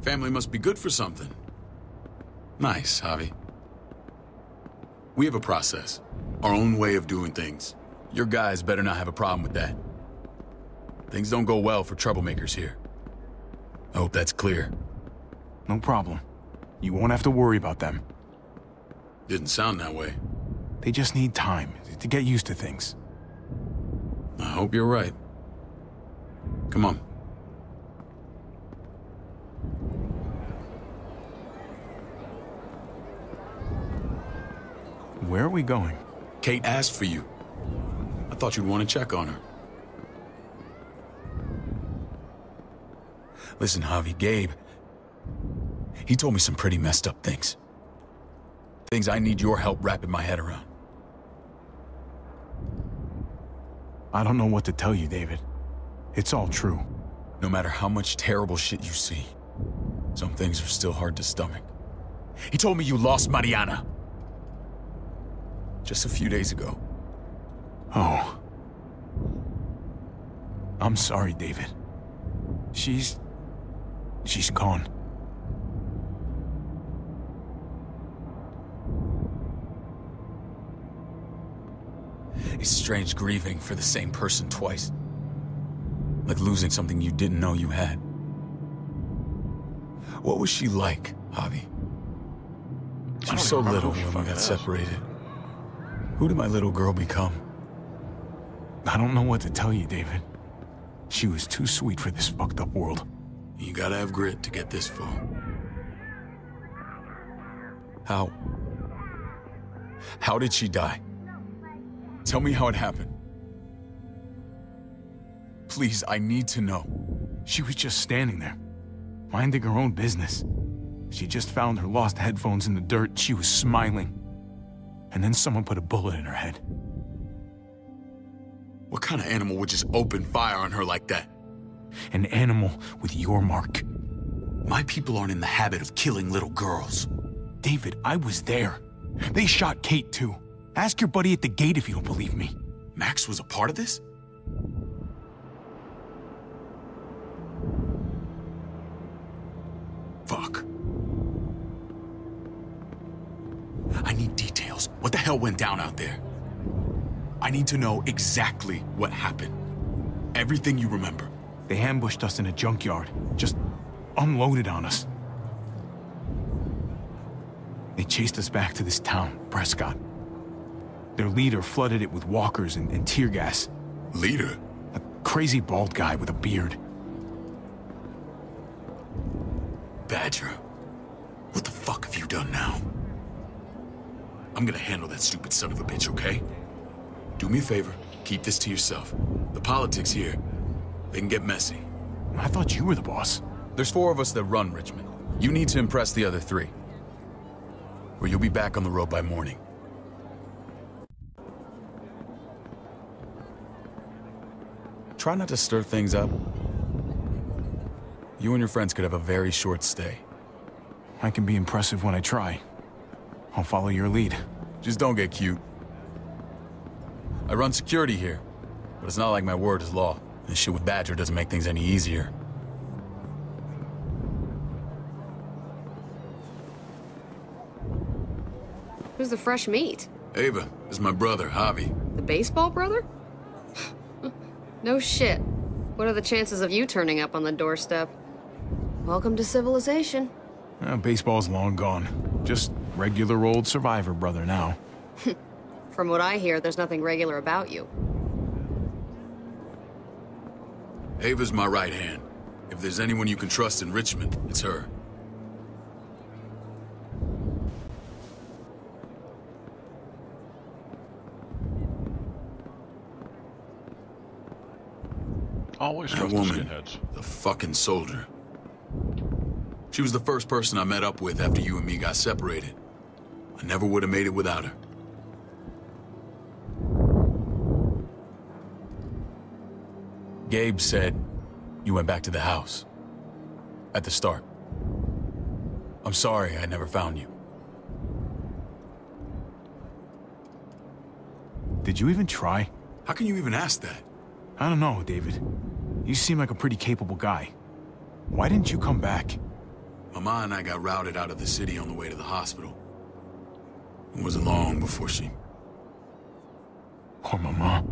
Family must be good for something. Nice, Javi. We have a process. Our own way of doing things. Your guys better not have a problem with that. Things don't go well for troublemakers here. I hope that's clear. No problem. You won't have to worry about them. Didn't sound that way. They just need time to get used to things. I hope you're right. Come on. Where are we going? Kate asked for you. I thought you'd want to check on her. Listen, Javi, Gabe, he told me some pretty messed up things. Things I need your help wrapping my head around. I don't know what to tell you, David. It's all true. No matter how much terrible shit you see, some things are still hard to stomach. He told me you lost Mariana. Just a few days ago. Oh. I'm sorry, David. She's gone. It's strange grieving for the same person twice. Like losing something you didn't know you had. What was she like, Javi? She was so little when we got separated. Who did my little girl become? I don't know what to tell you, David. She was too sweet for this fucked up world. You gotta have grit to get this far. How did she die? Tell me how it happened. Please, I need to know. She was just standing there, minding her own business. She just found her lost headphones in the dirt. She was smiling. And then someone put a bullet in her head. What kind of animal would just open fire on her like that? An animal with your mark. My people aren't in the habit of killing little girls. David, I was there. They shot Kate too. Ask your buddy at the gate if you don't believe me. Max was a part of this? Fuck. I need details. What the hell went down out there? I need to know exactly what happened. Everything you remember. They ambushed us in a junkyard. Just unloaded on us. They chased us back to this town, Prescott. Their leader flooded it with walkers and tear gas. Leader? A crazy bald guy with a beard. Badger, what the fuck have you done now? I'm gonna handle that stupid son of a bitch, okay? Do me a favor, keep this to yourself. The politics here, they can get messy. I thought you were the boss. There's 4 of us that run Richmond. You need to impress the other 3. Or you'll be back on the road by morning. Try not to stir things up. You and your friends could have a very short stay. I can be impressive when I try. I'll follow your lead. Just don't get cute. I run security here, but it's not like my word is law. This shit with Badger doesn't make things any easier. Who's the fresh meat? Ava, this is my brother, Javi. The baseball brother? No shit. What are the chances of you turning up on the doorstep? Welcome to civilization. Baseball's long gone. Just regular old survivor brother now. From what I hear, there's nothing regular about you. Ava's my right hand. If there's anyone you can trust in Richmond, it's her. Always That trust the woman, skinheads. the fucking soldier. She was the first person I met up with after you and me got separated. I never would have made it without her. Gabe said you went back to the house. At the start. I'm sorry I never found you. Did you even try? How can you even ask that? I don't know, David. You seem like a pretty capable guy. Why didn't you come back? Mama and I got routed out of the city on the way to the hospital. It wasn't long before she... Poor Mama.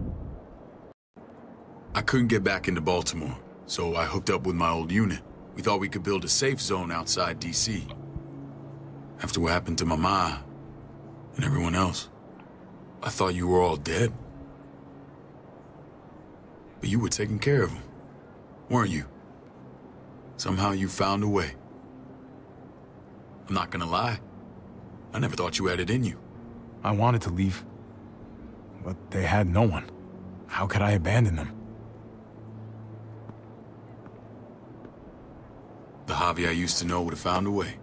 I couldn't get back into Baltimore, so I hooked up with my old unit. We thought we could build a safe zone outside D.C. After what happened to Mama and everyone else, I thought you were all dead. But you were taking care of them, weren't you? Somehow you found a way. I'm not gonna lie. I never thought you had it in you. I wanted to leave, but they had no one. How could I abandon them? The Javier I used to know would have found a way.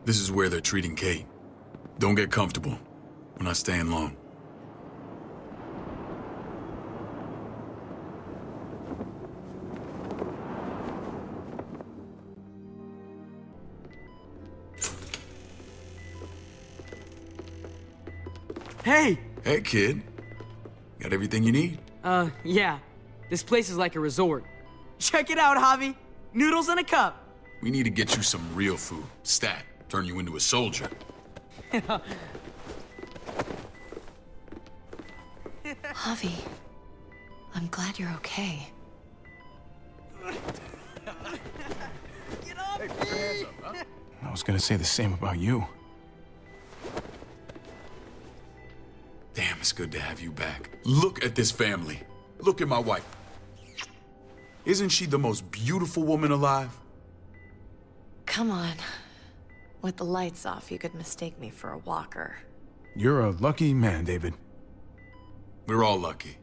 This is where they're treating Kate. Don't get comfortable. We're not staying long. Hey! Hey, kid. Got everything you need? Yeah. This place is like a resort. Check it out, Javi. Noodles in a cup. We need to get you some real food. Stat. Turn you into a soldier. Javi, I'm glad you're okay. Get off me! I was gonna say the same about you. Damn, it's good to have you back. Look at this family. Look at my wife. Isn't she the most beautiful woman alive? Come on. With the lights off, you could mistake me for a walker. You're a lucky man, David. We're all lucky.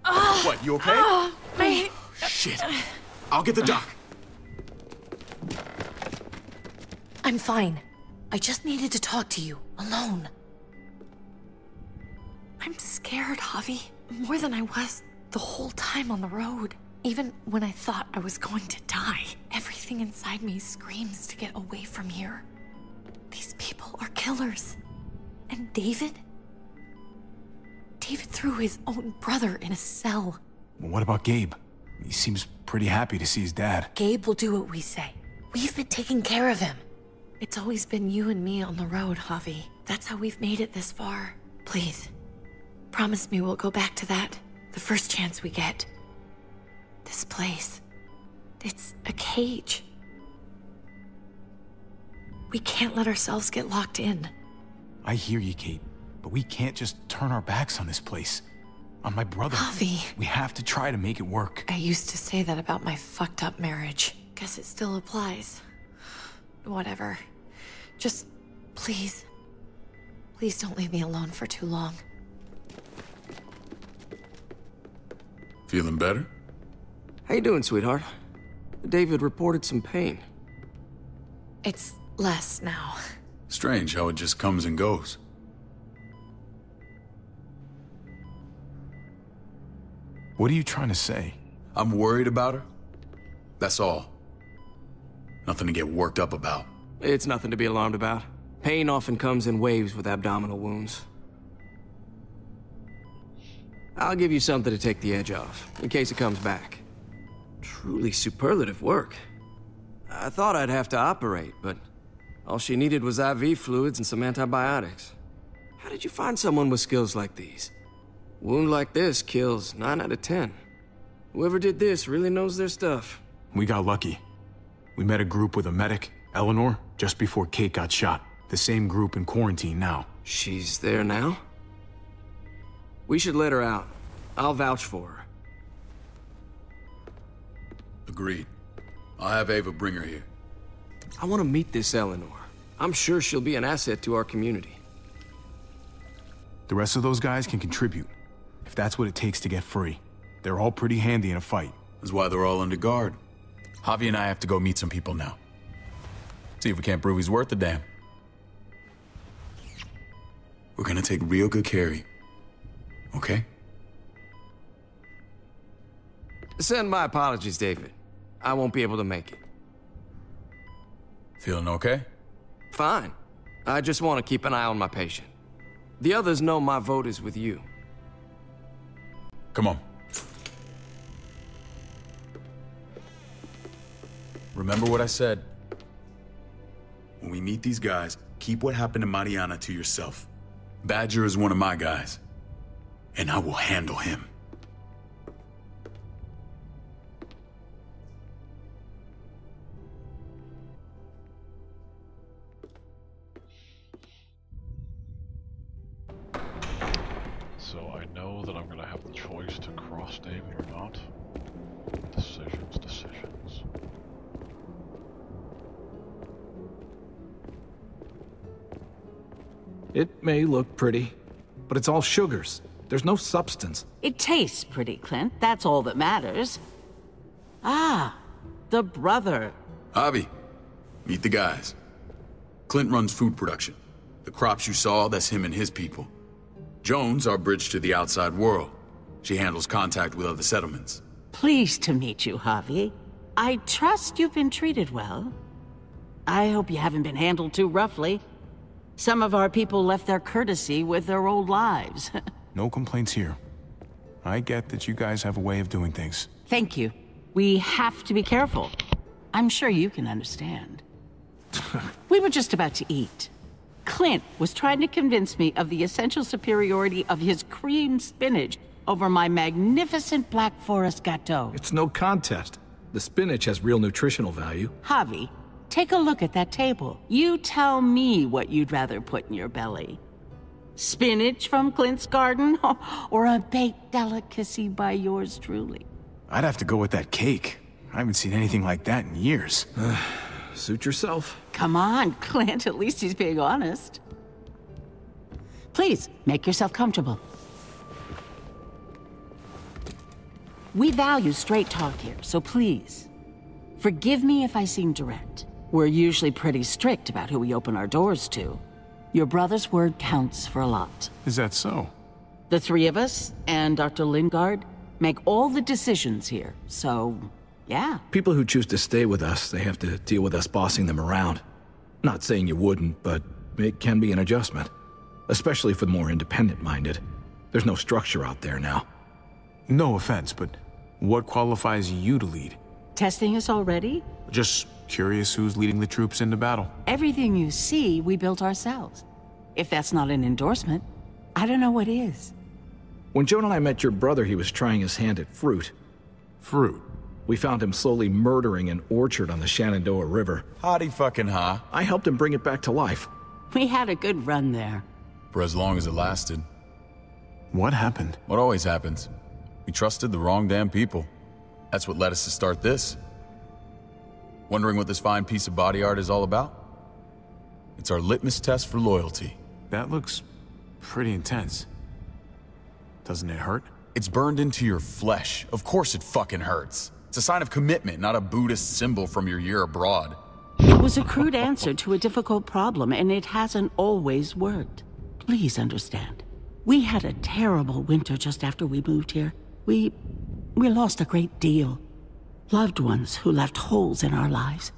What, you okay? Mate! Shit. I'll get the doc. I'm fine. I just needed to talk to you, alone. I'm scared, Javi. More than I was the whole time on the road. Even when I thought I was going to die, everything inside me screams to get away from here. These people are killers. And David? David threw his own brother in a cell. Well, what about Gabe? He seems pretty happy to see his dad. Gabe will do what we say. We've been taking care of him. It's always been you and me on the road, Javi. That's how we've made it this far. Please, promise me we'll go back to that the first chance we get. This place, it's a cage. We can't let ourselves get locked in. I hear you, Kate, but we can't just turn our backs on this place. On my brother. Javi. We have to try to make it work. I used to say that about my fucked up marriage. Guess it still applies. Whatever. Just, please. Please don't leave me alone for too long. Feeling better? How you doing, sweetheart? David reported some pain. It's less now. Strange how it just comes and goes. What are you trying to say? I'm worried about her. That's all. Nothing to get worked up about. It's nothing to be alarmed about. Pain often comes in waves with abdominal wounds. I'll give you something to take the edge off, in case it comes back. Truly superlative work. I thought I'd have to operate, but all she needed was IV fluids and some antibiotics. How did you find someone with skills like these? A wound like this kills 9 out of 10. Whoever did this really knows their stuff. We got lucky. We met a group with a medic, Eleanor, just before Kate got shot. The same group in quarantine now. She's there now? We should let her out. I'll vouch for her. Agreed. I'll have Ava bring her here. I want to meet this Eleanor. I'm sure she'll be an asset to our community. The rest of those guys can contribute, if that's what it takes to get free. They're all pretty handy in a fight. That's why they're all under guard. Javi and I have to go meet some people now. See if we can't prove he's worth the damn. We're gonna take real good care of you. Okay? Send my apologies, David. I won't be able to make it. Feeling okay? Fine. I just want to keep an eye on my patient. The others know my vote is with you. Come on. Remember what I said. When we meet these guys, keep what happened to Mariana to yourself. Badger is one of my guys, and I will handle him. So I know that I'm gonna have the choice to cross David or not. Decisions, decisions. It may look pretty, but it's all sugars. There's no substance. It tastes pretty, Clint. That's all that matters. Ah, the brother. Javi, meet the guys. Clint runs food production. The crops you saw, that's him and his people. Jones, our bridge to the outside world. She handles contact with other settlements. Pleased to meet you, Javi. I trust you've been treated well. I hope you haven't been handled too roughly. Some of our people left their courtesy with their old lives. No complaints here. I get that you guys have a way of doing things. Thank you. We have to be careful. I'm sure you can understand. We were just about to eat. Clint was trying to convince me of the essential superiority of his cream spinach over my magnificent Black Forest gâteau. It's no contest. The spinach has real nutritional value. Javi, take a look at that table. You tell me what you'd rather put in your belly. Spinach from Clint's garden, or a baked delicacy by yours truly? I'd have to go with that cake. I haven't seen anything like that in years. Suit yourself. Come on, Clint, at least he's being honest. Please, make yourself comfortable. We value straight talk here, so please, forgive me if I seem direct. We're usually pretty strict about who we open our doors to. Your brother's word counts for a lot. Is that so? The three of us, and Dr. Lingard, make all the decisions here, so, yeah. People who choose to stay with us, they have to deal with us bossing them around. Not saying you wouldn't, but it can be an adjustment. Especially for the more independent-minded. There's no structure out there now. No offense, but what qualifies you to lead? Testing us already? Just curious who's leading the troops into battle. Everything you see, we built ourselves. If that's not an endorsement, I don't know what is. When Joan and I met your brother, he was trying his hand at fruit. Fruit? We found him slowly murdering an orchard on the Shenandoah River. Howdy fucking ha. I helped him bring it back to life. We had a good run there. For as long as it lasted. What happened? What always happens. We trusted the wrong damn people. That's what led us to start this. Wondering what this fine piece of body art is all about? It's our litmus test for loyalty. That looks pretty intense. Doesn't it hurt? It's burned into your flesh. Of course it fucking hurts. It's a sign of commitment, not a Buddhist symbol from your year abroad. It was a crude answer to a difficult problem, and it hasn't always worked. Please understand. We had a terrible winter just after we moved here. We lost a great deal. Loved ones who left holes in our lives.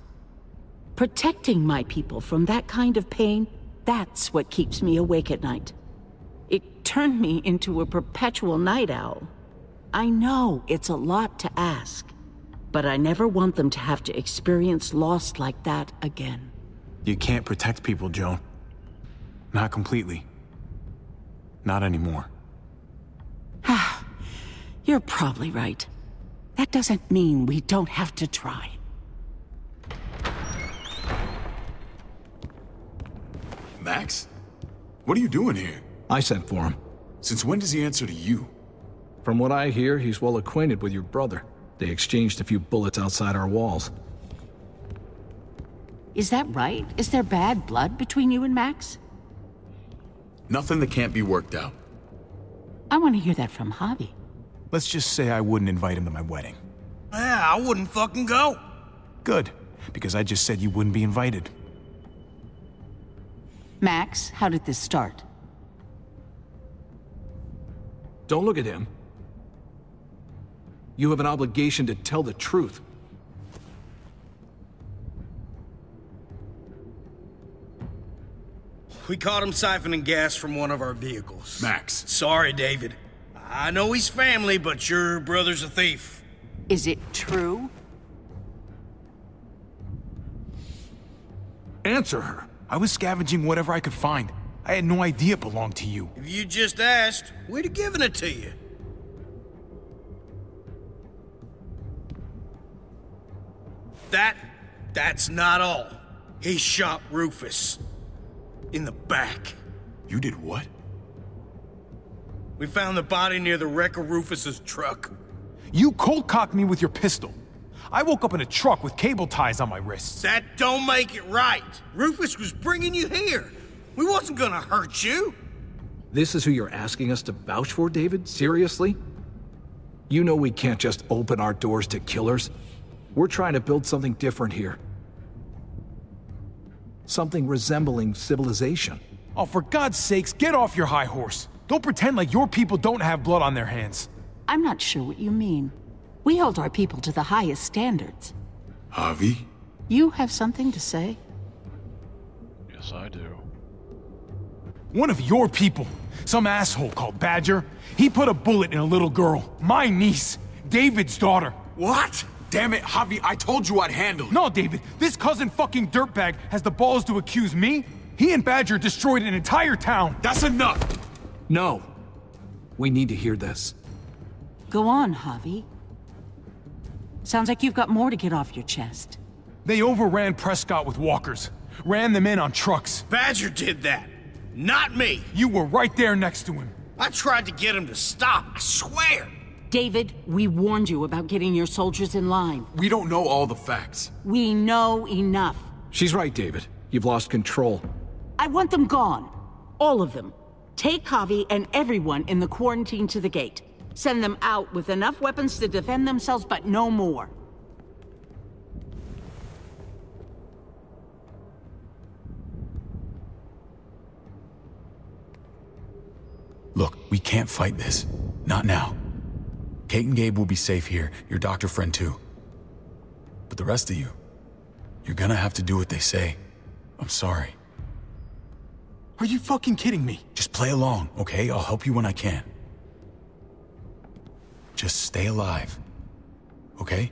Protecting my people from that kind of pain, that's what keeps me awake at night. It turned me into a perpetual night owl. I know it's a lot to ask, but I never want them to have to experience loss like that again. You can't protect people, Joan. Not completely. Not anymore. You're probably right. That doesn't mean we don't have to try. Max? What are you doing here? I sent for him. Since when does he answer to you? From what I hear, he's well acquainted with your brother. They exchanged a few bullets outside our walls. Is that right? Is there bad blood between you and Max? Nothing that can't be worked out. I want to hear that from Javi. Let's just say I wouldn't invite him to my wedding. Yeah, I wouldn't fucking go. Good, because I just said you wouldn't be invited. Max, how did this start? Don't look at him. You have an obligation to tell the truth. We caught him siphoning gas from one of our vehicles. Max. Sorry, David. I know he's family, but your brother's a thief. Is it true? Answer her. I was scavenging whatever I could find. I had no idea it belonged to you. If you just asked, we'd have given it to you. That's not all. He shot Rufus. In the back. You did what? We found the body near the wreck of Rufus's truck. You cold-cocked me with your pistol. I woke up in a truck with cable ties on my wrists. That don't make it right. Rufus was bringing you here. We wasn't gonna hurt you. This is who you're asking us to vouch for, David? Seriously? You know we can't just open our doors to killers. We're trying to build something different here. Something resembling civilization. Oh, for God's sakes, get off your high horse. Don't pretend like your people don't have blood on their hands. I'm not sure what you mean. We hold our people to the highest standards. Javi? You have something to say? Yes, I do. One of your people, some asshole called Badger, he put a bullet in a little girl, my niece, David's daughter. What? Damn it, Javi, I told you I'd handle it. No, David, this cousin fucking dirtbag has the balls to accuse me? He and Badger destroyed an entire town. That's enough! No. We need to hear this. Go on, Javi. Sounds like you've got more to get off your chest. They overran Prescott with walkers, ran them in on trucks. Badger did that. Not me. You were right there next to him. I tried to get him to stop, I swear. David, we warned you about getting your soldiers in line. We don't know all the facts. We know enough. She's right, David. You've lost control. I want them gone. All of them. Take Javi and everyone in the quarantine to the gate. Send them out with enough weapons to defend themselves, but no more. Look, we can't fight this. Not now. Kate and Gabe will be safe here, your doctor friend too. But the rest of you, you're gonna have to do what they say. I'm sorry. Are you fucking kidding me? Just play along, okay? I'll help you when I can. Just stay alive, okay?